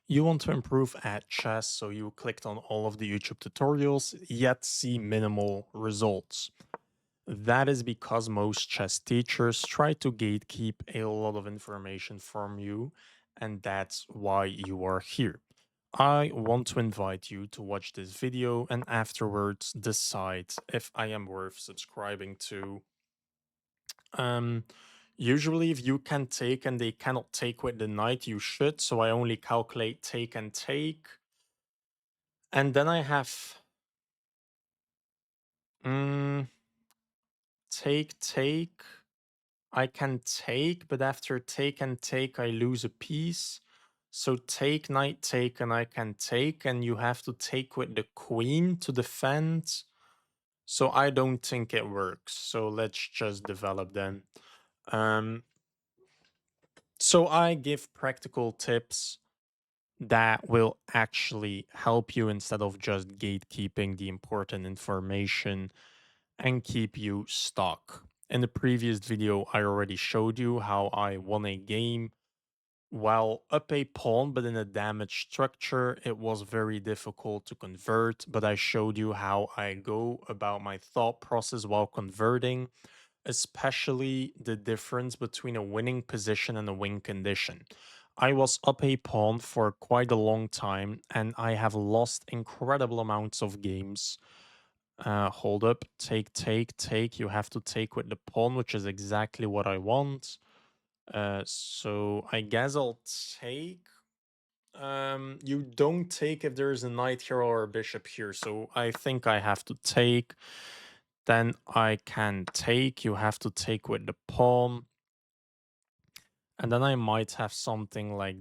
You want to improve at chess, so you clicked on all of the YouTube tutorials, yet see minimal results. That is because most chess teachers try to gatekeep a lot of information from you, and that's why you are here. I want to invite you to watch this video and afterwards decide if I am worth subscribing to. Um, Usually, if you can take and they cannot take with the knight, you should. So I only calculate take and take. And then I have mm, take, take. I can take, but after take and take, I lose a piece. So take, knight, take, and I can take, and you have to take with the queen to defend. So I don't think it works. So let's just develop then. Um, so I give practical tips that will actually help you instead of just gatekeeping the important information and keep you stuck. In the previous video, I already showed you how I won a game while up a pawn, but in a damaged structure. It was very difficult to convert, but I showed you how I go about my thought process while converting, especially the difference between a winning position and a win condition. I was up a pawn for quite a long time and I have lost incredible amounts of games. Hold up, take, take, take. You have to take with the pawn, which is exactly what I want. So I guess I'll take. You don't take if there's a knight here or a bishop here, so I think I have to take. Then I can take. You have to take with the pawn. And then I might have something like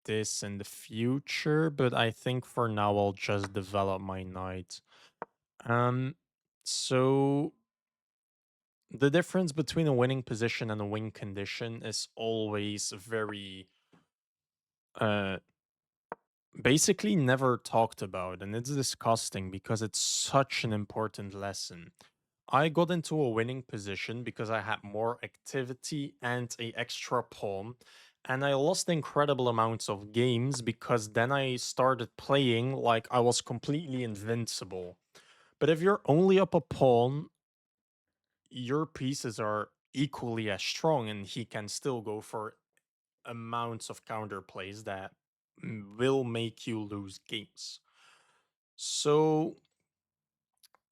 this in the future, but I think for now I'll just develop my knight. Um, so the difference between a winning position and a win condition is always very uh basically never talked about, and it's disgusting because it's such an important lesson. I got into a winning position because I had more activity and a extra pawn, and I lost incredible amounts of games because then I started playing like I was completely invincible. But if you're only up a pawn, your pieces are equally as strong and he can still go for amounts of counterplays that will make you lose games. So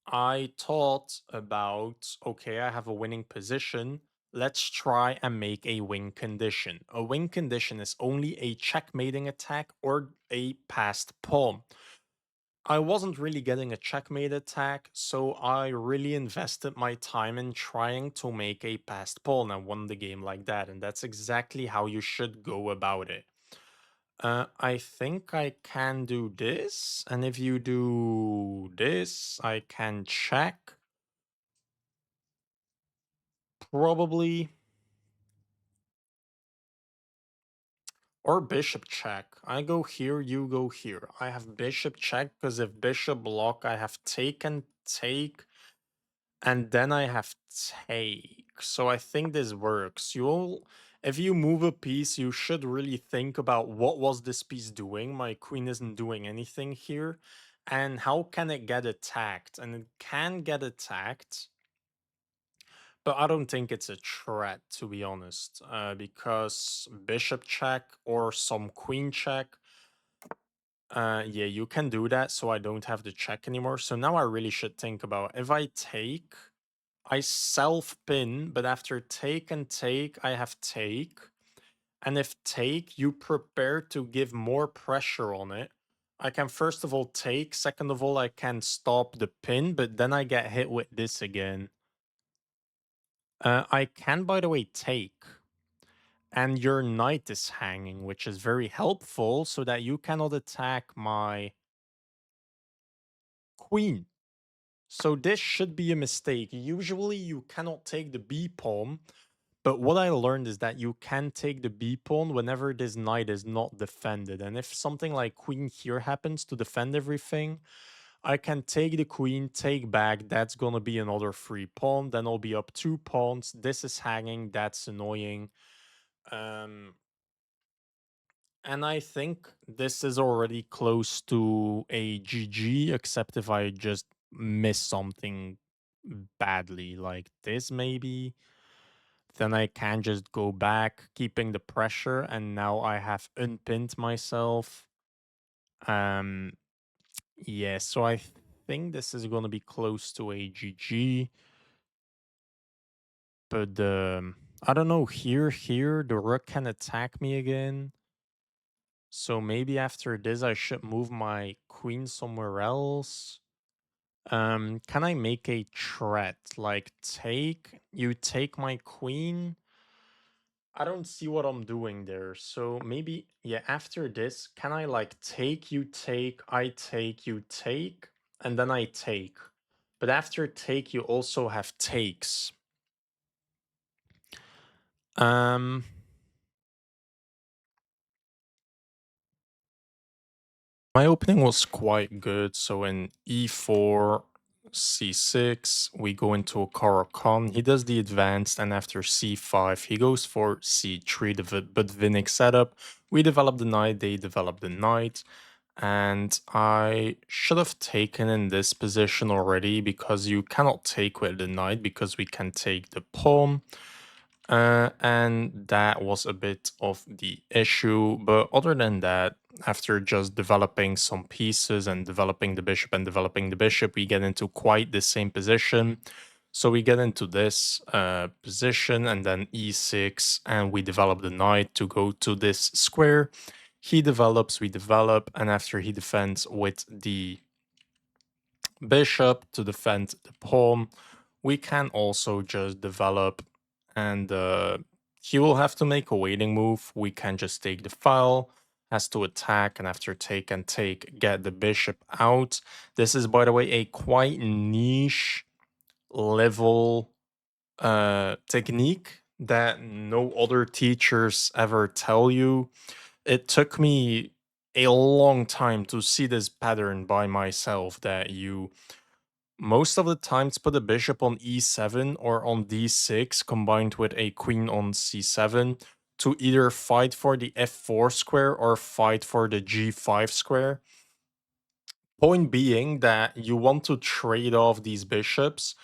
I thought about, okay, I have a winning position. Let's try and make a win condition. A win condition is only a checkmating attack or a passed pawn. I wasn't really getting a checkmate attack, so I really invested my time in trying to make a passed pawn and won the game like that. And that's exactly how you should go about it. I think I can do this, and if you do this, I can check. Probably. Or bishop check. I go here, you go here. I have bishop check, because if bishop block, I have take and take, and then I have take. So I think this works. You'll, if you move a piece, you should really think about what was this piece doing. My queen isn't doing anything here. And how can it get attacked? And it can get attacked, but I don't think it's a threat, to be honest, because bishop check or some queen check. Yeah, you can do that, so I don't have the check anymore. So now I really should think about, if I take, I self-pin, but after take and take, I have take. And if take, you prepare to give more pressure on it. I can first of all take, second of all, I can stop the pin, but then I get hit with this again. I can, by the way, take. And your knight is hanging, which is very helpful so that you cannot attack my queen. So this should be a mistake. Usually you cannot take the b pawn, but what I learned is that you can take the b pawn whenever this knight is not defended. And if something like queen here happens to defend everything, I can take the queen, take back, that's gonna be another free pawn, then I'll be up 2 pawns, this is hanging, that's annoying. Um, And I think this is already close to a GG, except if I just miss something badly like this, maybe. Then I can just go back, keeping the pressure, and now I have unpinned myself. Um, yeah, so I think this is gonna be close to a GG, but I don't know. Here, the rook can attack me again. So maybe after this, I should move my queen somewhere else. Can I make a threat? Like you take my queen. I don't see what I'm doing there. So maybe, yeah, after this, can I like take, you take, I take, you take, and then I take. But after take, you also have takes. Um, my opening was quite good. So in e4, c6, we go into a Caro-Kann. He does the advanced, and after c5, he goes for c3, the Budvinic setup. We develop the knight, they develop the knight. And I should have taken in this position already because you cannot take with the knight because we can take the pawn. And that was a bit of the issue. But other than that, after just developing some pieces and developing the bishop and developing the bishop, we get into quite the same position. So we get into this position and then e6, and we develop the knight to go to this square. He develops, we develop, and after he defends with the bishop to defend the pawn, we can also just develop, and he will have to make a waiting move. We can just take the file, has to attack, and after take and take, get the bishop out. This is, by the way, a quite niche level technique that no other teachers ever tell you. It took me a long time to see this pattern by myself, that you most of the times put a bishop on e7 or on d6 combined with a queen on c7 to either fight for the f4 square or fight for the g5 square. Point being that you want to trade off these bishops,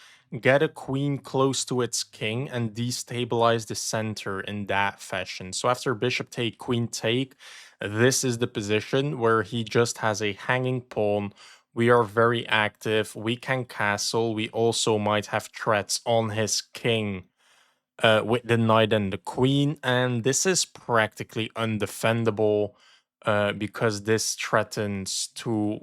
get a queen close to its king, and destabilize the center in that fashion. So after bishop take, queen take, this is the position where he just has a hanging pawn. We are very active. We can castle. We also might have threats on his king with the knight and the queen, and this is practically undefendable because this threatens to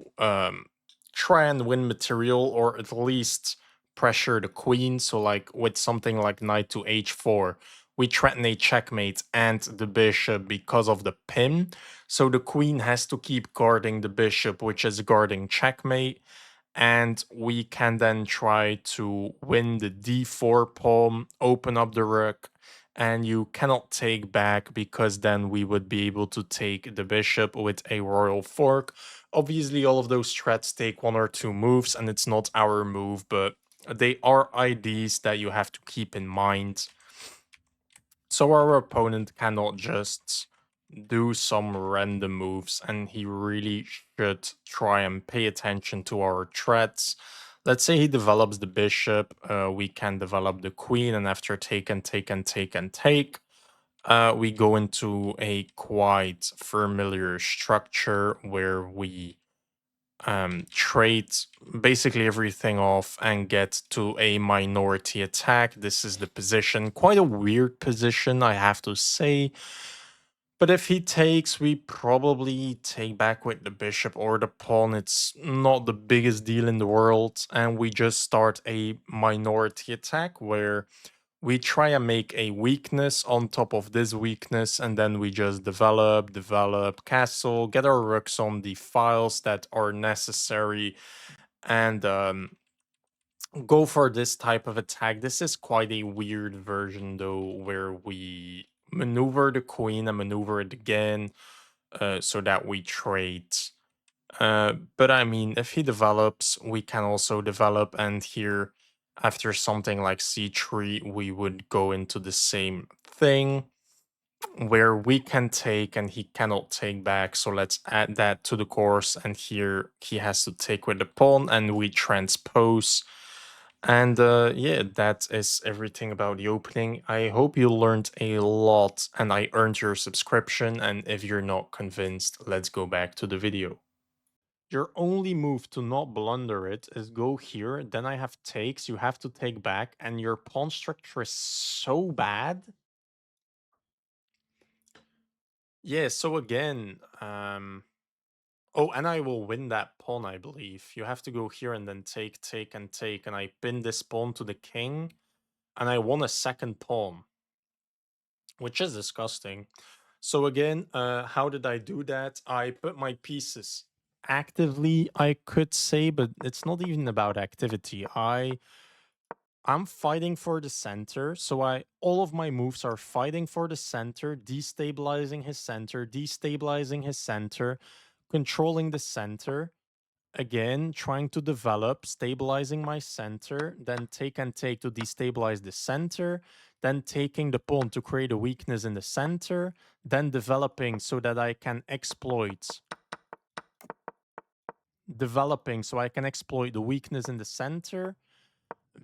try and win material or at least pressure the queen. So, like with something like knight to h4, we threaten a checkmate and the bishop because of the pin. So the queen has to keep guarding the bishop, which is guarding checkmate, and we can then try to win the d4 pawn, open up the rook, and you cannot take back because then we would be able to take the bishop with a royal fork. Obviously, all of those threats take one or two moves, and it's not our move, but they are IDs that you have to keep in mind. So our opponent cannot just do some random moves, and he really should try and pay attention to our threats. Let's say he develops the bishop, we can develop the queen, and after take and take and take and take, we go into a quite familiar structure where we trade basically everything off and get to a minority attack. This is the position. Quite a weird position, I have to say. But if he takes, we probably take back with the bishop or the pawn. It's not the biggest deal in the world. And we just start a minority attack where we try and make a weakness on top of this weakness, and then we just develop, castle, get our rooks on the files that are necessary, and go for this type of attack. This is quite a weird version, though, where we maneuver the queen and maneuver it again so that we trade. But I mean, if he develops, we can also develop, and here, after something like c3, we would go into the same thing. where we can take and he cannot take back. So let's add that to the course. And here he has to take with the pawn and we transpose. And yeah, that is everything about the opening. I hope you learned a lot and I earned your subscription. And if you're not convinced, let's go back to the video. Your only move to not blunder it is go here, then I have takes, you have to take back, and your pawn structure is so bad. Yeah, so again, oh, and I will win that pawn, I believe. You have to go here and then take, take, and take, and I pin this pawn to the king, and I won a second pawn, which is disgusting. So again, how did I do that? I put my pieces actively, I could say, but it's not even about activity. I'm fighting for the center, so all of my moves are fighting for the center, destabilizing his center, destabilizing his center, controlling the center. Again, trying to develop, stabilizing my center, then take and take to destabilize the center, then taking the pawn to create a weakness in the center, then developing so that I can exploit developing so I can exploit the weakness in the center.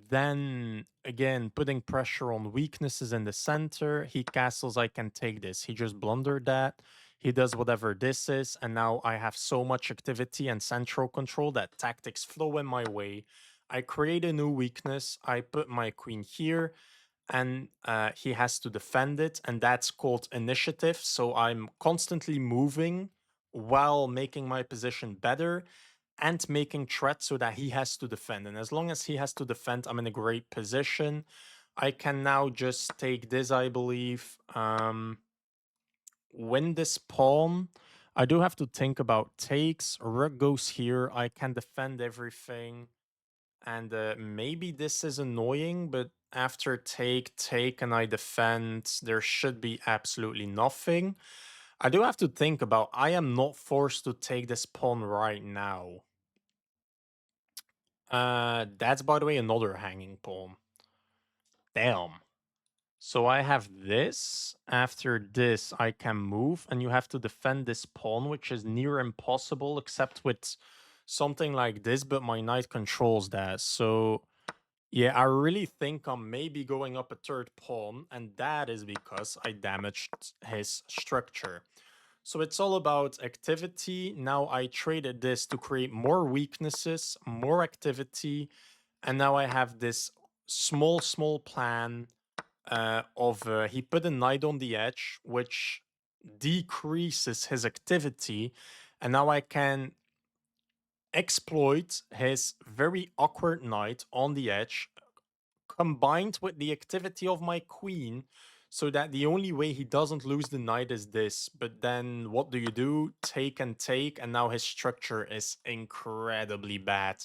Then again, putting pressure on weaknesses in the center. He castles, I can take this. He just blundered that. He does whatever this is. And now I have so much activity and central control that tactics flow in my way. I create a new weakness. I put my queen here and he has to defend it. And that's called initiative. So I'm constantly moving while making my position better and making threats so that he has to defend. And as long as he has to defend, I'm in a great position. I can now just take this, I believe. Win this pawn. I do have to think about takes. Rook goes here. I can defend everything. And maybe this is annoying, but after take, take, and I defend, there should be absolutely nothing. I do have to think about, I am not forced to take this pawn right now. That's by the way another hanging pawn. Damn. So I have this. After this, I can move, and you have to defend this pawn, which is near impossible, except with something like this, but my knight controls that. So yeah, I really think I'm maybe going up a third pawn, and that is because I damaged his structure. So it's all about activity. Now I traded this to create more weaknesses, more activity, and now I have this small plan of he put a knight on the edge, which decreases his activity, and now I can exploit his very awkward knight on the edge, combined with the activity of my queen, so that the only way he doesn't lose the knight is this. But then what do? Take and take, and now his structure is incredibly bad.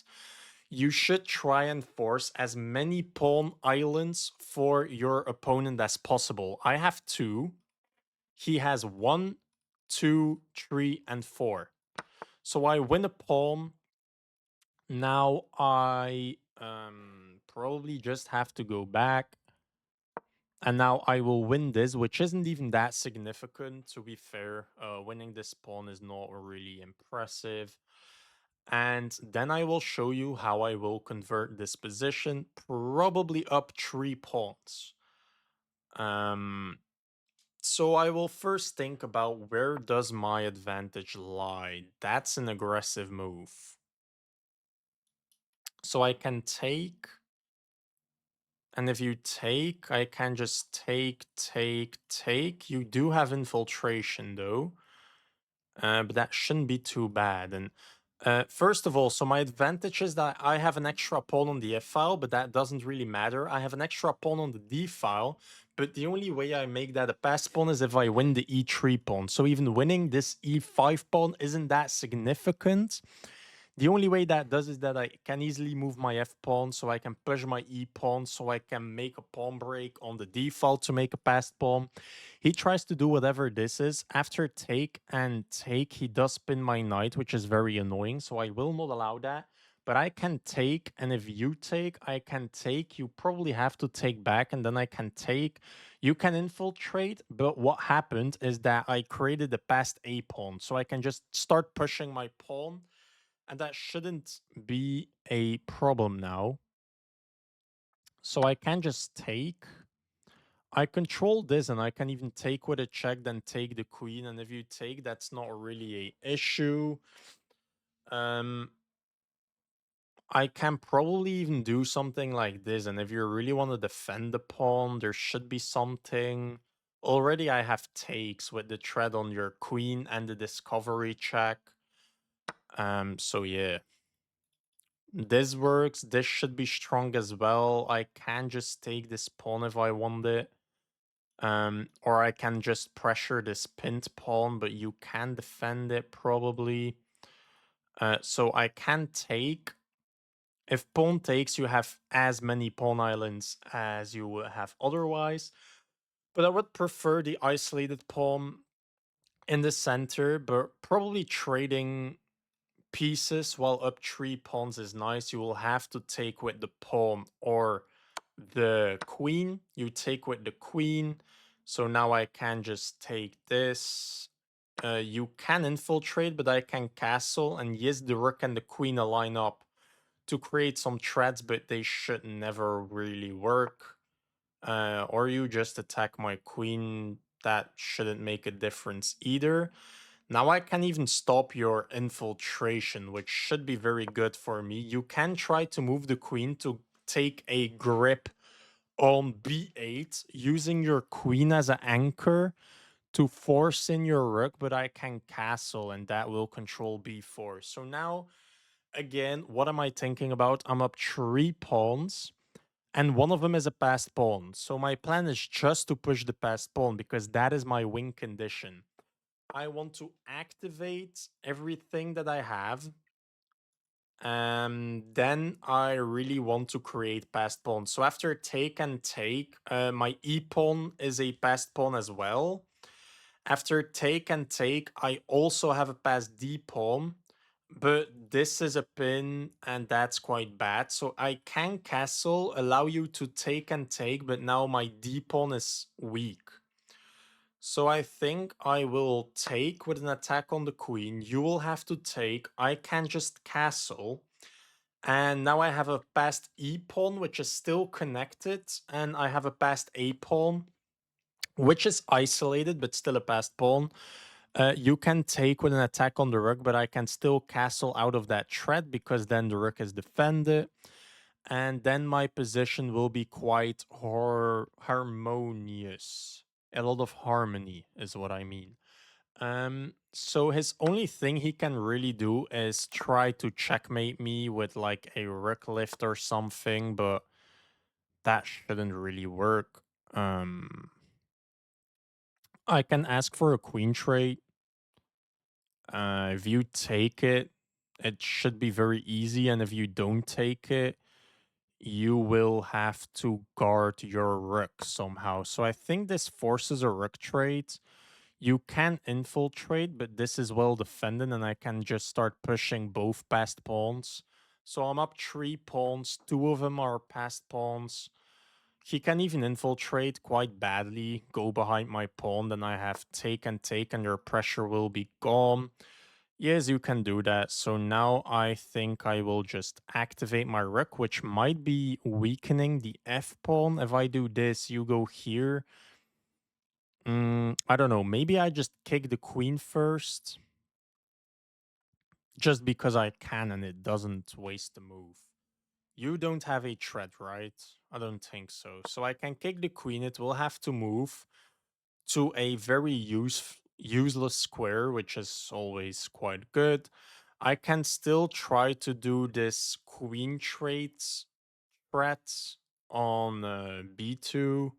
You should try and force as many pawn islands for your opponent as possible. I have two. He has one, two, three, and four. So I win a pawn. Now I probably just have to go back. And now I will win this, which isn't even that significant, to be fair. Winning this pawn is not really impressive. And then I will show you how I will convert this position, probably up 3 pawns. So I will first think about where does my advantage lie. That's an aggressive move. So I can take, and if you take, I can just take, take, take. You do have infiltration though. But that shouldn't be too bad. And first of all, so my advantage is that I have an extra pawn on the f file, but that doesn't really matter. I have an extra pawn on the d file, but the only way I make that a pass pawn is if I win the e3 pawn. So even winning this e5 pawn isn't that significant. The only way that does is that I can easily move my f pawn, so I can push my e pawn, so I can make a pawn break on the default to make a passed pawn. He tries to do whatever this is. After take and take, he does pin my knight, which is very annoying, so I will not allow that. but I can take, and if you take, I can take. You probably have to take back, and then I can take. You can infiltrate, but what happened is that I created the past A pawn, so I can just start pushing my pawn, and that shouldn't be a problem now. So I can just take. I control this, and I can even take with a check, then take the queen. And if you take, that's not really a issue. Um, I can probably even do something like this. And if you really want to defend the pawn, there should be something. Already, I have takes with the threat on your queen and the discovery check. So yeah, this works. This should be strong as well. I can just take this pawn if I want it. Or I can just pressure this pinned pawn, but you can defend it probably. So I can take. If pawn takes, you have as many pawn islands as you would have otherwise. But I would prefer the isolated pawn in the center, but probably trading pieces while up 3 pawns is nice. You will have to take with the pawn or the queen. You take with the queen. So now I can just take this. You can infiltrate, but I can castle. And yes, the rook and the queen align up to create some threats, but they should never really work. Or you just attack my queen. That shouldn't make a difference either. Now I can even stop your infiltration, which should be very good for me. You can try to move the queen to take a grip on b8, using your queen as an anchor to force in your rook, but I can castle and that will control b4. So now, again, what am I thinking about? I'm up 3 pawns and one of them is a passed pawn. So my plan is just to push the passed pawn because that is my win condition. I want to activate everything that I have. Then I really want to create passed pawns. So after take and take, my e pawn is a passed pawn as well. After take and take, I also have a passed d pawn, but this is a pin and that's quite bad. So I can castle, allow you to take and take, but now my d pawn is weak. So I think I will take with an attack on the queen. You will have to take. I can just castle. And now I have a passed e pawn, which is still connected. And I have a passed a pawn, which is isolated, but still a passed pawn. You can take with an attack on the rook, but I can still castle out of that threat because then the rook is defended. And then my position will be quite harmonious. A lot of harmony is what I mean. So his only thing he can really do is try to checkmate me with like a rook lift or something, but that shouldn't really work. I can ask for a queen trade. If you take it, it should be very easy, and if you don't take it, you will have to guard your rook somehow. So I think this forces a rook trade. You can infiltrate, but this is well defended, and I can just start pushing both passed pawns. So I'm up 3 pawns, 2 of them are passed pawns. He can even infiltrate quite badly, go behind my pawn, then I have take and take, and your pressure will be gone. Yes, you can do that. So now I think I will just activate my rook, which might be weakening the f pawn. If I do this, you go here. I don't know. Maybe I just kick the queen first, just because I can and it doesn't waste the move. You don't have a threat, right? I don't think so. So I can kick the queen. It will have to move to a very useless square, which is always quite good. I can still try to do this queen traits threat on b2.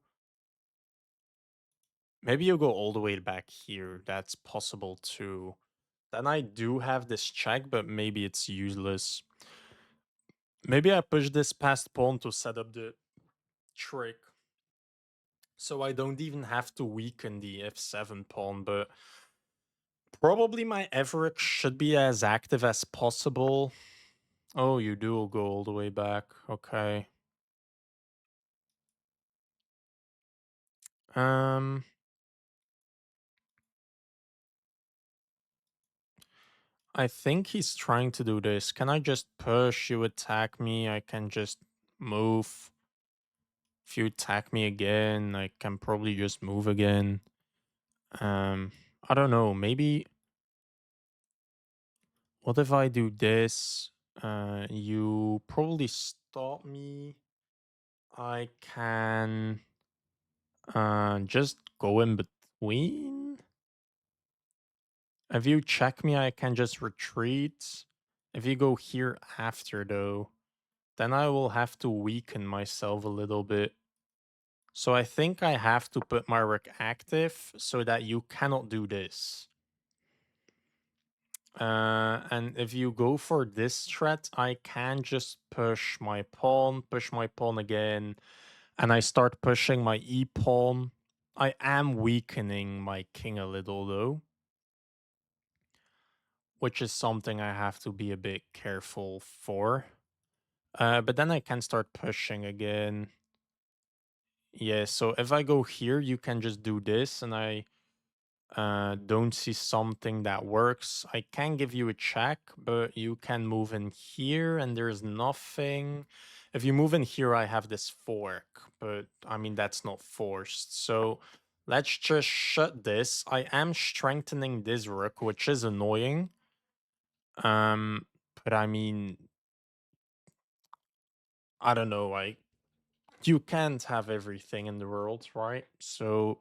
Maybe you go all the way back here. That's possible too. Then I do have this check, but maybe it's useless. Maybe I push this past pawn to set up the trick. So I don't even have to weaken the f7 pawn, but probably my average should be as active as possible. Oh, you do go all the way back. Okay. Um, I think he's trying to do this. Can I just push? You attack me. I can just move. If you attack me again, I can probably just move again. Um, I don't know. Maybe what if I do this? You probably stop me. I can just go in between. If you check me, I can just retreat. If you go here after though, then I will have to weaken myself a little bit. So I think I have to put my rook active so that you cannot do this. And if you go for this threat, I can just push my pawn again, and I start pushing my e pawn. I am weakening my king a little though, which is something I have to be a bit careful for. But then I can start pushing again. Yeah, so if I go here, you can just do this, and I don't see something that works. I can give you a check, but you can move in here and there's nothing. If you move in here, I have this fork, but I mean, that's not forced. So let's just shut this. I am strengthening this rook, which is annoying. But I mean, I don't know. You can't have everything in the world, right? So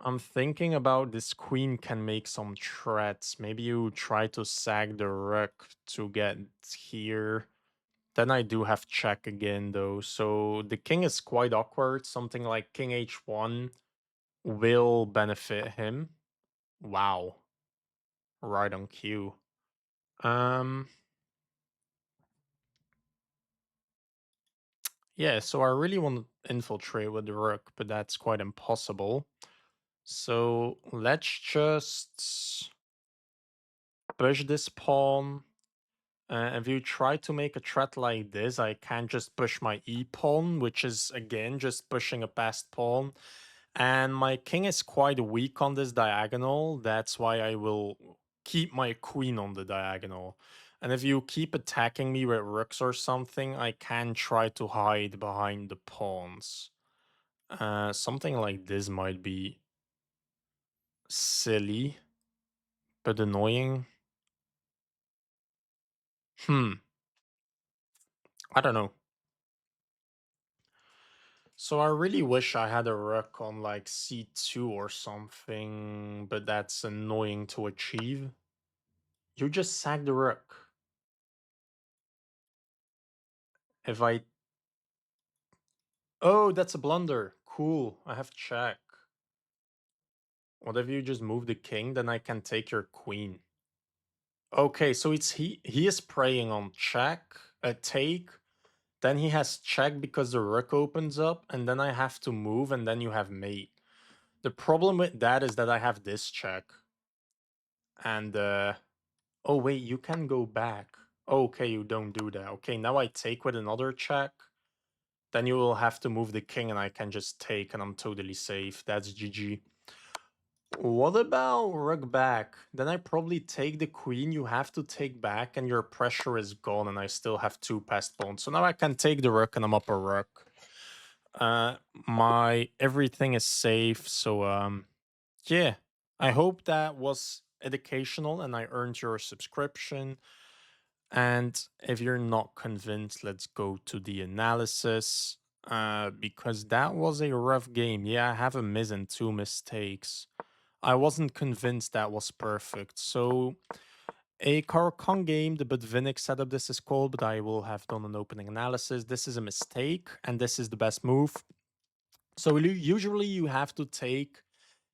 I'm thinking about this queen can make some threats. Maybe you try to sag the rook to get here. Then I do have check again though. So the king is quite awkward. Something like king h1 will benefit him. Wow. Right on cue. Um yeah, so I really want to infiltrate with the rook, but that's quite impossible. So let's just push this pawn. If you try to make a threat like this, I can just push my e pawn, which is again just pushing a passed pawn. And my king is quite weak on this diagonal. That's why I will keep my queen on the diagonal. And if you keep attacking me with rooks or something, I can try to hide behind the pawns. Something like this might be silly, but annoying. Hmm, I don't know. So I really wish I had a rook on like c2 or something, but that's annoying to achieve. You just sack the rook. If I... Oh, that's a blunder. Cool, I have check. What if you just move the king, then I can take your queen. Okay, so it's he is preying on check, a take, then he has check because the rook opens up, and then I have to move, and then you have mate. The problem with that is that I have this check. And oh wait, you can go back. Okay, you don't do that. Okay, now I take with another check. Then you will have to move the king and I can just take and I'm totally safe. That's GG. What about rook back? Then I probably take the queen, you have to take back and your pressure is gone and I still have two passed pawns. So now I can take the rook and I'm up a rook. My everything is safe, so yeah. I hope that was educational and I earned your subscription. And if you're not convinced, let's go to the analysis. Because that was a rough game. Yeah, I have a miss and two mistakes. I wasn't convinced that was perfect. So a Carcon game, the Budvinic setup this is called, but I will have done an opening analysis. This is a mistake, and this is the best move. So usually you have to take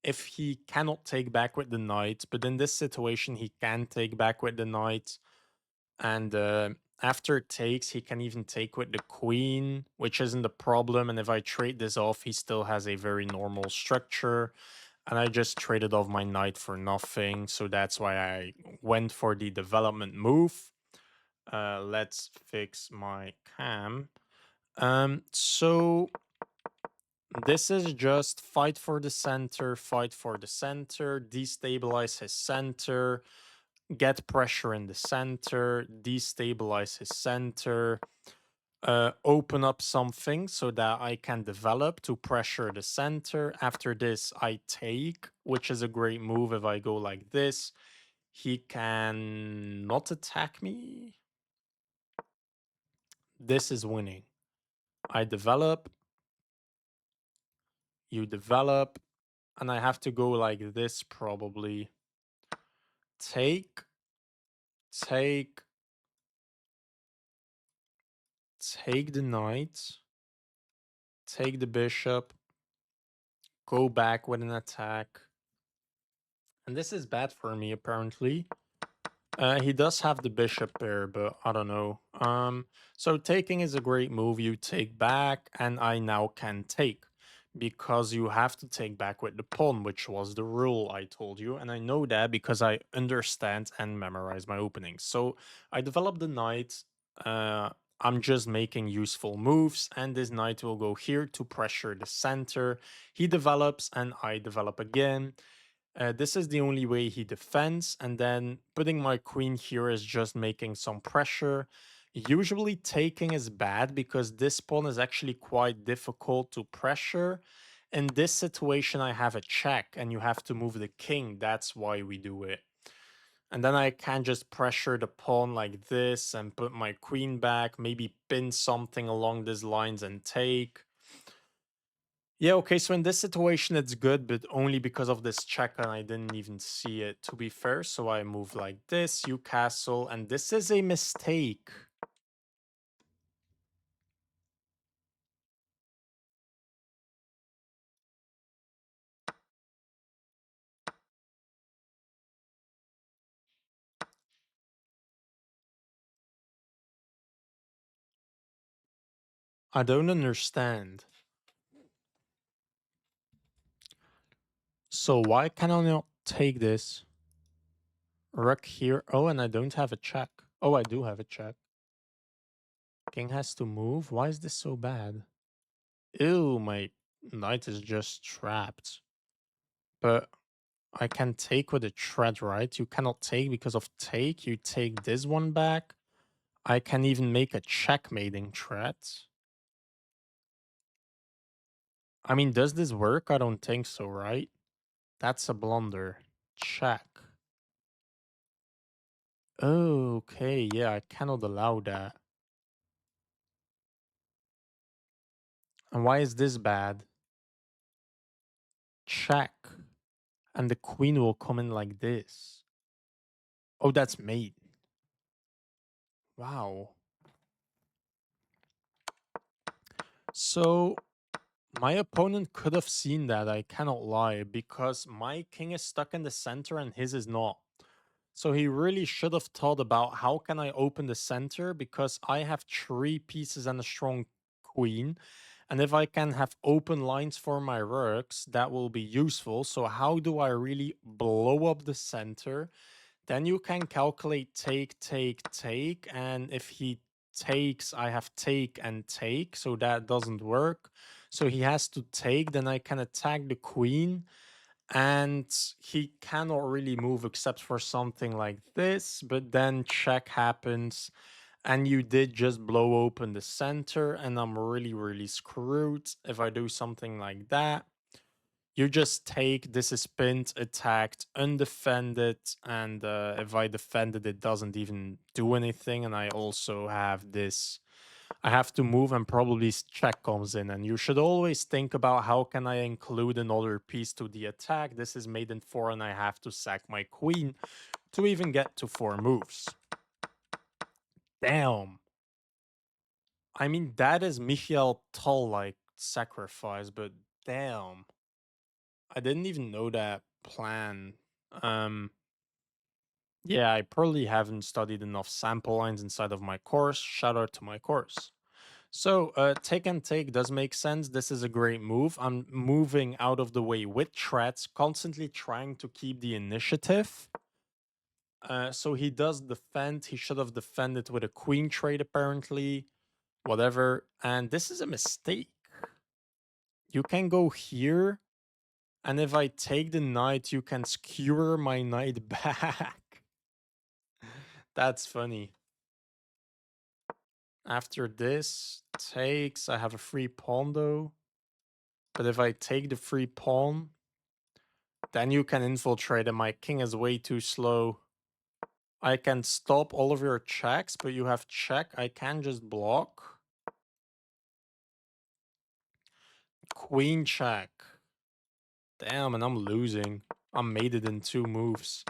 if he cannot take back with the knight, but in this situation he can take back with the knight. And after it takes, he can even take with the queen, which isn't a problem. And if I trade this off, he still has a very normal structure. and I just traded off my knight for nothing, so that's why I went for the development move. Let's fix my cam. So this is just fight for the center, destabilize his center, get pressure in the center, destabilize his center, open up something so that I can develop to pressure the center. After this, I take, which is a great move if I go like this. He can not attack me. This is winning. I develop, you develop, and I have to go like this probably. Take, take, take the knight, take the bishop, go back with an attack. And this is bad for me, apparently. He does have the bishop there, but I don't know. So taking is a great move. You take back, and I now can take. Because you have to take back with the pawn, which was the rule I told you. And I know that because I understand and memorize my openings. So I developed the knight. Uh, I'm just making useful moves, and this knight will go here to pressure the center. He develops, and I develop again. This is the only way he defends, and then putting my queen here is just making some pressure. Usually taking is bad because this pawn is actually quite difficult to pressure. In this situation, I have a check, and you have to move the king. That's why we do it. And then I can just pressure the pawn like this and put my queen back, maybe pin something along these lines and take. Yeah, okay, so in this situation it's good, but only because of this check and I didn't even see it, to be fair. So I move like this, you castle, and this is a mistake. I don't understand. So why can I not take this? Rook here. Oh, and I don't have a check. Oh, I do have a check. King has to move. Why is this so bad? Ew, my knight is just trapped. But I can take with a threat, right? You cannot take because of take. You take this one back. I can even make a checkmating threat. I mean, does this work? I don't think so, right? That's a blunder. Check. Okay, yeah, I cannot allow that. And why is this bad? Check. And the queen will come in like this. Oh, that's mate. Wow. So my opponent could have seen that, I cannot lie, because my king is stuck in the center and his is not. So he really should have thought about how can I open the center, because I have 3 pieces and a strong queen. And if I can have open lines for my rooks, that will be useful. So how do I really blow up the center? Then you can calculate take, take, take. And if he takes, I have take and take. So that doesn't work. So he has to take. Then I can attack the queen. And he cannot really move except for something like this. But then check happens. And you did just blow open the center. And I'm really, really screwed if I do something like that. You just take, this is pinned, attacked, undefended, and if I defend it, it doesn't even do anything. And I also have this, I have to move and probably check comes in. And you should always think about how can I include another piece to the attack. This is made in 4 and I have to sack my queen to even get to 4 moves. Damn. I mean, that is Michael Tull-like sacrifice, but damn. I didn't even know that plan. Um, yeah, I probably haven't studied enough sample lines inside of my course. Shout out to my course. So, take and take does make sense. This is a great move. I'm moving out of the way with threats, constantly trying to keep the initiative. So he does defend. He should have defended with a queen trade, apparently. Whatever. And this is a mistake. You can go here, and if I take the knight, you can skewer my knight back. That's funny. After this, takes. I have a free pawn though. But if I take the free pawn, then you can infiltrate and my king is way too slow. I can stop all of your checks, but you have check. I can just block. Queen check. Damn, and I'm losing. I made it in 2 moves.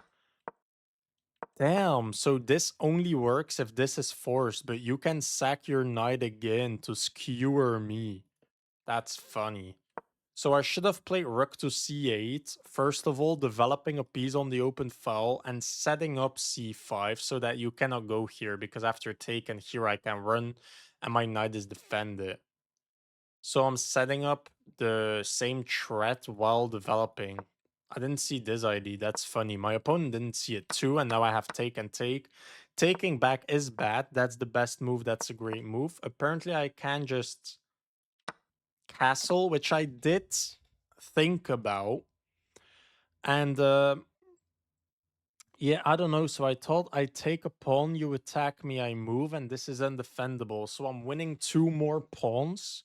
Damn, so this only works if this is forced, but you can sack your knight again to skewer me. That's funny. So I should have played rook to c8, first of all developing a piece on the open file and setting up c5 so that you cannot go here, because after take and here I can run and my knight is defended. So I'm setting up the same threat while developing. I didn't see this ID, that's funny. My opponent didn't see it too, and now I have take and take. Taking back is bad, that's the best move, that's a great move. Apparently I can just castle, which I did think about. And yeah, I don't know. So I thought I take a pawn, you attack me, I move, and this is undefendable. So I'm winning 2 more pawns.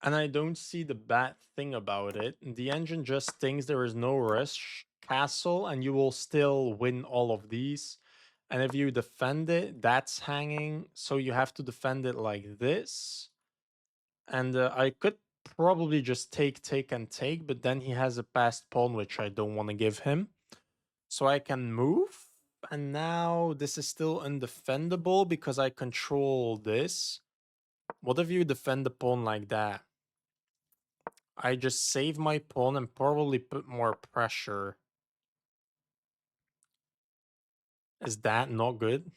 And I don't see the bad thing about it. The engine just thinks there is no rush, castle, and you will still win all of these. And if you defend it, that's hanging. So you have to defend it like this. And I could probably just take, and take, but then he has a passed pawn, which I don't want to give him. So I can move. And now this is still undefendable because I control this. What if you defend the pawn like that? I just save my pawn and probably put more pressure. Is that not good?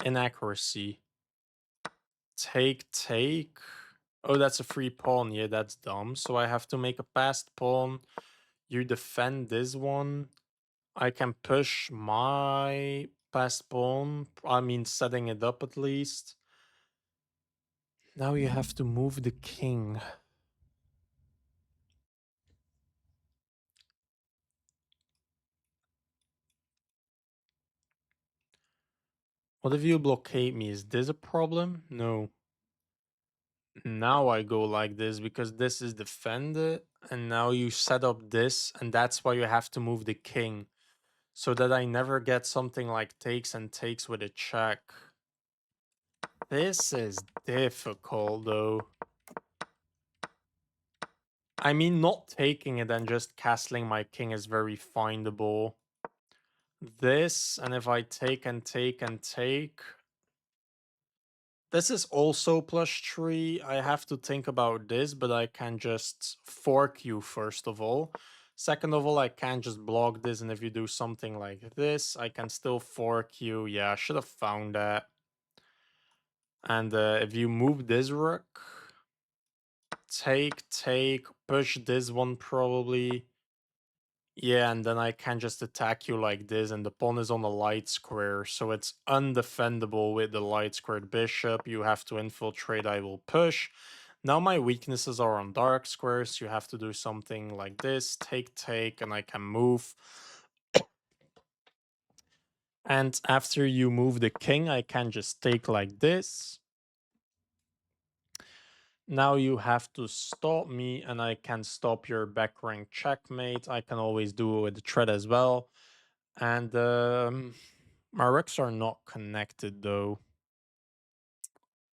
Inaccuracy. Take. Oh, that's a free pawn. Yeah, that's dumb. So I have to make a passed pawn. You defend this one. I can push my passed pawn. I mean, setting it up at least. Now you have to move the king. What if you blockade me? Is this a problem? No. Now I go like this because this is defended, and now you set up this, and that's why you have to move the king. So that I never get something like takes and takes with a check. This is difficult though. I mean, not taking it and just castling my king is very findable. This, and if I take and take and take, this is also +3. I have to think about this, but I can just fork you first of all. Second of all, I can just block this, and if you do something like this, I can still fork you. Yeah, I should have found that. And if you move this rook, take, push this one probably. Yeah, and then I can just attack you like this, and the pawn is on a light square, so it's undefendable with the light squared bishop. You have to infiltrate, I will push. Now my weaknesses are on dark squares. You have to do something like this, take, and I can move. And after you move the king, I can just take like this. Now you have to stop me, and I can stop your back rank checkmate. I can always do it with the thread as well. And my rooks are not connected though,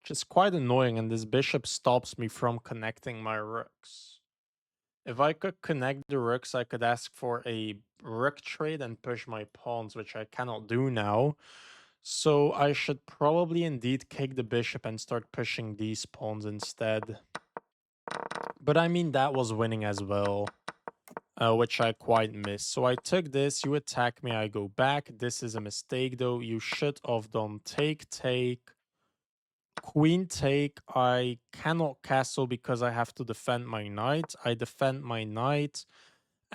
which is quite annoying, and this bishop stops me from connecting my rooks. If I could connect the rooks, I could ask for a rook trade and push my pawns, which I cannot do now. So I should probably indeed kick the bishop and start pushing these pawns instead. But I mean, that was winning as well. Which I quite missed. So I took this, you attack me, I go back. This is a mistake though. You should have done take. Queen take, I cannot castle because I have to defend my knight. I defend my knight,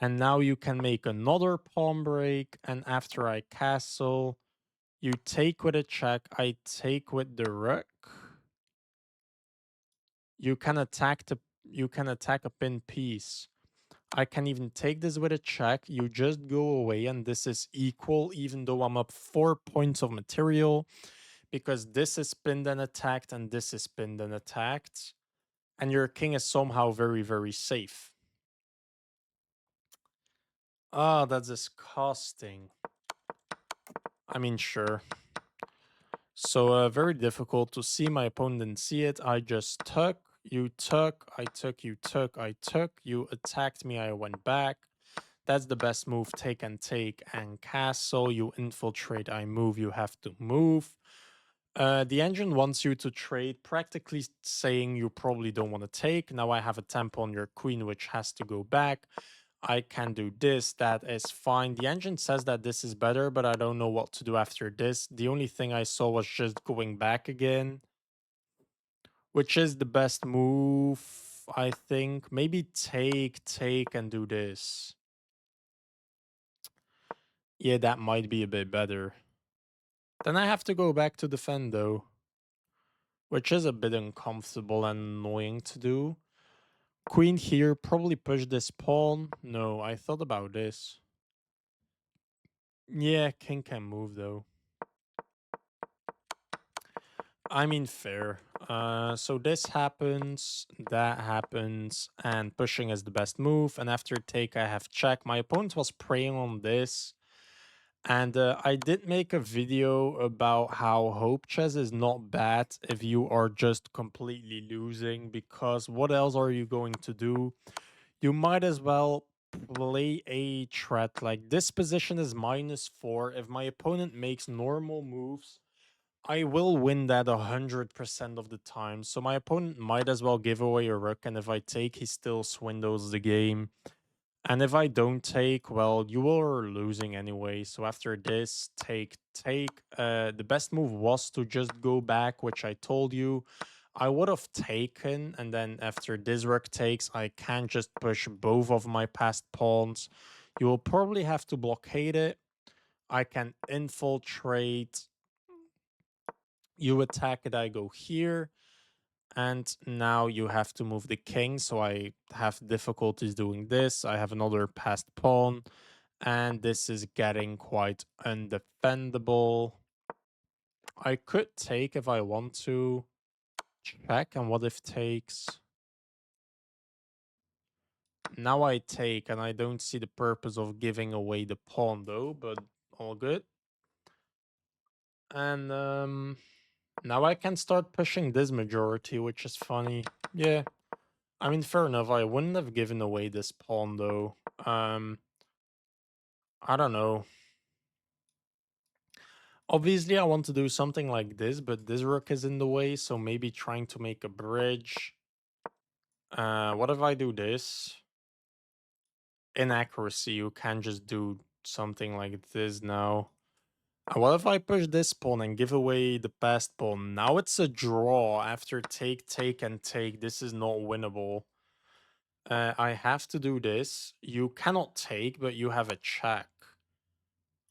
and now you can make another pawn break, and after I castle, you take with a check, I take with the rook. You can attack a pin piece. I can even take this with a check. You just go away, and this is equal, even though I'm up 4 points of material, because this is pinned and attacked, and this is pinned and attacked. And your king is somehow very, very safe. Ah, that's disgusting. I mean, sure. So, very difficult to see. My opponent didn't see it. I just took, you took, I took, you took, I took. You attacked me, I went back. That's the best move. Take and take and castle. You infiltrate, I move, you have to move. The engine wants you to trade, practically saying you probably don't want to take. Now I have a tempo on your queen, which has to go back. I can do this, that is fine. The engine says that this is better, but I don't know what to do after this. The only thing I saw was just going back again, which is the best move, I think. Maybe take, and do this. Yeah, that might be a bit better. Then I have to go back to defend though, which is a bit uncomfortable and annoying to do. Queen here, probably push this pawn. No, I thought about this. Yeah, king can move though. I mean, fair. So this happens, that happens, and pushing is the best move. And after take, I have check. My opponent was preying on this. And I did make a video about how hope chess is not bad if you are just completely losing, because what else are you going to do? You might as well play a threat. Like this position is -4. If my opponent makes normal moves, I will win that 100% of the time. So my opponent might as well give away a rook, and if I take, he still swindles the game. And if I don't take, well, you are losing anyway. So after this, take. The best move was to just go back, which I told you. I would have taken, and then after this rook takes, I can just push both of my passed pawns. You will probably have to blockade it. I can infiltrate. You attack it, I go here. And now you have to move the king, so I have difficulties doing this. I have another passed pawn, and this is getting quite undefendable. I could take if I want to. Check, and what if takes? Now I take, and I don't see the purpose of giving away the pawn though, but all good. And now I can start pushing this majority, which is funny. Yeah. I mean, fair enough. I wouldn't have given away this pawn though. I don't know. Obviously, I want to do something like this, but this rook is in the way, so maybe trying to make a bridge. What if I do this? Inaccuracy, you can just do something like this now. What if I push this pawn and give away the passed pawn? Now it's a draw after take, and take. This is not winnable. I have to do this. You cannot take, but you have a check.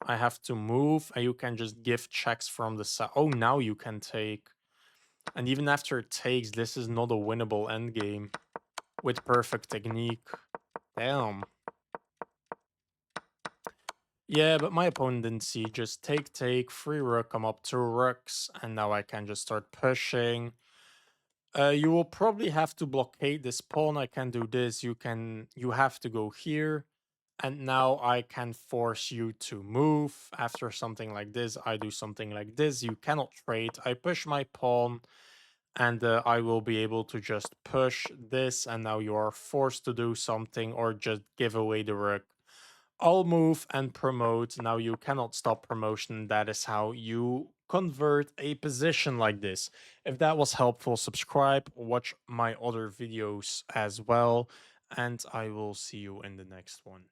I have to move, and you can just give checks from the side. Oh, now you can take. And even after it takes, this is not a winnable endgame with perfect technique. Damn. Yeah, but my opponent didn't see. Just take, free rook, I'm up 2 rooks, and now I can just start pushing. You will probably have to blockade this pawn. I can do this. You have to go here. And now I can force you to move. After something like this, I do something like this. You cannot trade. I push my pawn, and I will be able to just push this, and now you are forced to do something or just give away the rook. I'll move and promote. Now you cannot stop promotion. That is how you convert a position like this. If that was helpful, subscribe, watch my other videos as well, and I will see you in the next one.